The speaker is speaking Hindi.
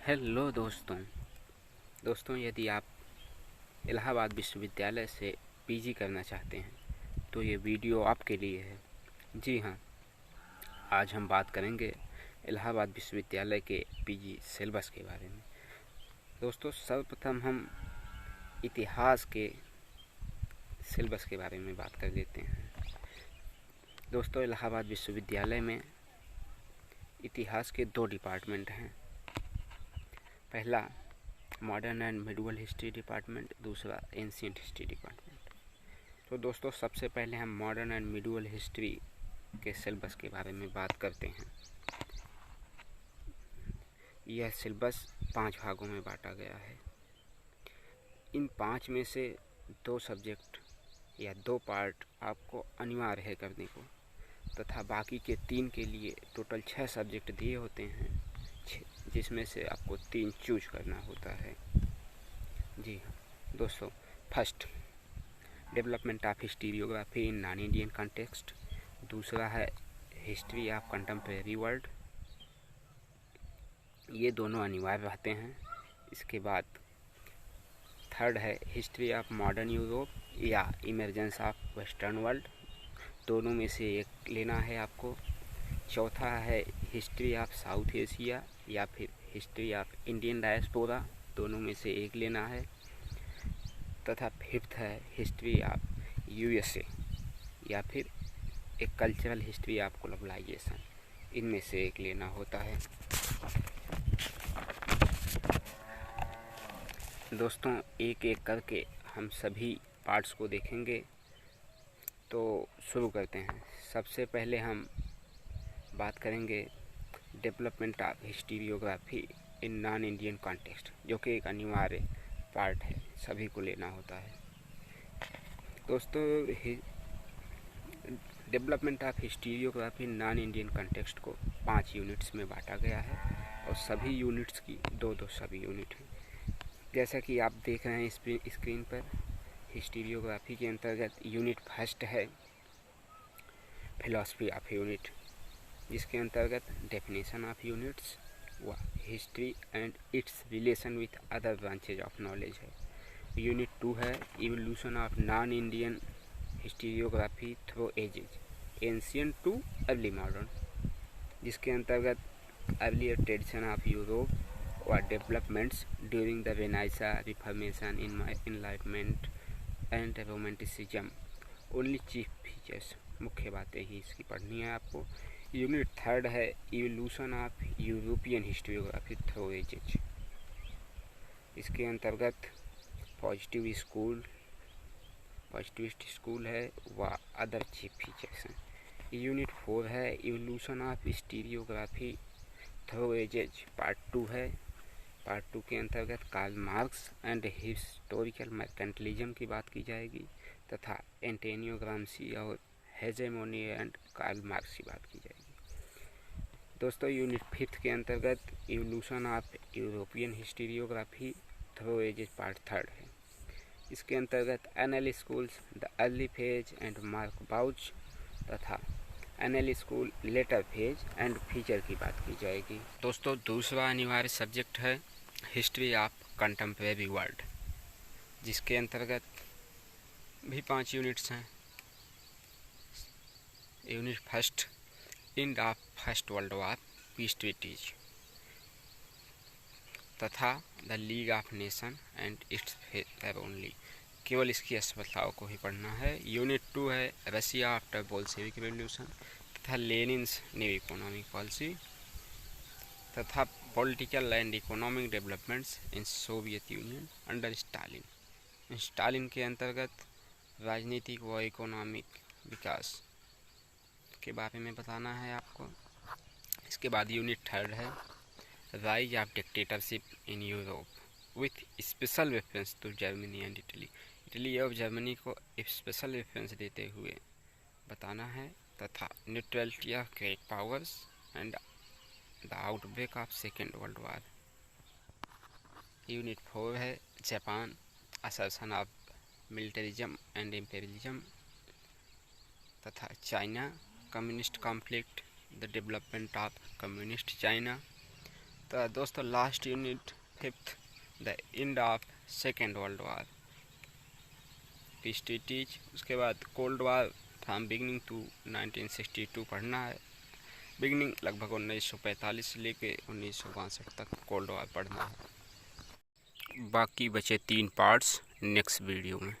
हेलो दोस्तों यदि आप इलाहाबाद विश्वविद्यालय से पीजी करना चाहते हैं तो ये वीडियो आपके लिए है। जी हाँ, आज हम बात करेंगे इलाहाबाद विश्वविद्यालय के पीजी सिलेबस के बारे में। दोस्तों, सर्वप्रथम हम इतिहास के सिलेबस के बारे में बात कर लेते हैं। दोस्तों, इलाहाबाद विश्वविद्यालय में इतिहास के 2 डिपार्टमेंट हैं। पहला modern and medieval history department, दूसरा एंशिएंट हिस्ट्री डिपार्टमेंट। तो दोस्तों, सबसे पहले हम मॉडर्न एंड मिडीवल हिस्ट्री के सिलेबस के बारे में बात करते हैं। यह सिलेबस 5 भागों में बांटा गया है। इन 5 में से 2 सब्जेक्ट या 2 पार्ट आपको अनिवार्य है करने को, तथा बाकी के 3 के लिए टोटल 6 सब्जेक्ट दिए होते हैं, जिसमें से आपको 3 चूज करना होता है। जी हाँ दोस्तों, first development of historiography in non Indian context, दूसरा है हिस्ट्री ऑफ कंटेम्प्रेरी वर्ल्ड। ये दोनों अनिवार्य रहते हैं। इसके बाद थर्ड है हिस्ट्री ऑफ मॉडर्न यूरोप या इमरजेंस ऑफ वेस्टर्न वर्ल्ड, दोनों में से एक लेना है आपको। चौथा है हिस्ट्री ऑफ साउथ एशिया या फिर हिस्ट्री ऑफ इंडियन डायस्पोरा, दोनों में से एक लेना है। तथा फिफ्थ है हिस्ट्री ऑफ यूएसए या फिर एक कल्चरल हिस्ट्री ऑफ ग्लोबलाइजेशन, इनमें से एक लेना होता है। दोस्तों, एक एक करके हम सभी पार्ट्स को देखेंगे। तो शुरू करते हैं। सबसे पहले हम बात करेंगे development of historiography in non Indian context, जो कि एक अनिवार्य पार्ट है, सभी को लेना होता है। दोस्तों, development of historiography in non Indian context को 5 यूनिट्स में बांटा गया है और सभी यूनिट्स की 2-2 सभी यूनिट हैं। जैसा कि आप देख रहे हैं स्क्रीन पर, हिस्टोरियोग्राफी के अंतर्गत यूनिट फर्स्ट है फिलॉसफी ऑफ यूनिट, जिसके अंतर्गत डेफिनेशन ऑफ यूनिट्स व history and it's relation with other branches of knowledge है। यूनिट 2 है evolution of non Indian historiography through edges, ancient too early modern, जिसके अंतर्गत अर्लियर ट्रेडिशन ऑफ यूरोप व developments during the renaissance, reformation, enlightenment and romanticism, only chief features, मुख्य बातें ही इसकी पढ़नी है आपको। यूनिट थर्ड है evolution of European historiography through ages, इसके अंतर्गत पॉजिटिविस्ट स्कूल है व अदर चीफ फीचर्स हैं। यूनिट 4 है evolution of historiography through ages, part 2 है। पार्ट 2 के अंतर्गत Karl Marx and historical mercantilism की बात की जाएगी तथा एंटोनियो ग्राम्शी और हेजेमोनी एंड कार्ल मार्क्स की बात की जाएगी। दोस्तों, यूनिट 5 के अंतर्गत evolution of European historiography through ages part 3 है। इसके अंतर्गत Annales schools the early phase and Marc Bloch तथा Annales school later phase and feature की बात की जाएगी। दोस्तों, दूसरा अनिवार्य सब्जेक्ट है हिस्ट्री ऑफ कंटेम्प्रेरी वर्ल्ड, जिसके अंतर्गत भी 5 यूनिट्स हैं। Unit first end of first world war, peace treaties तथा the league of nation and its failure only, केवल इसकी असफलताओं को ही पढ़ना है। यूनिट 2 है रशिया आफ्टर बोल्शेविक रेवोल्यूशन तथा लेनिन्स न्यू इकोनॉमिक पॉलिसी तथा political and economic developments in Soviet union under Stalin. Stalin के अंतर्गत राजनीतिक व इकोनॉमिक विकास के बारे में बताना है आपको। इसके बाद यूनिट 3 है rise of dictatorship in Europe with special reference to Germany and Italy. Italy और जर्मनी को स्पेशल रेफरेंस देते हुए बताना है तथा neutrality of great powers and the outbreak of second world war. Unit 4 है Japan, assertion of militarism and imperialism तथा China communist conflict, the development of communist China तो दोस्तों last unit 5th, the end of second world war, peace टीच। उसके बाद cold war from beginning to 1962 पढ़ना है। बिगनिंग लगभग 1945 से लेके 1962 तक कोल्ड वार पढ़ना है। बाकी बचे 3 पार्ट्स नेक्स्ट वीडियो में।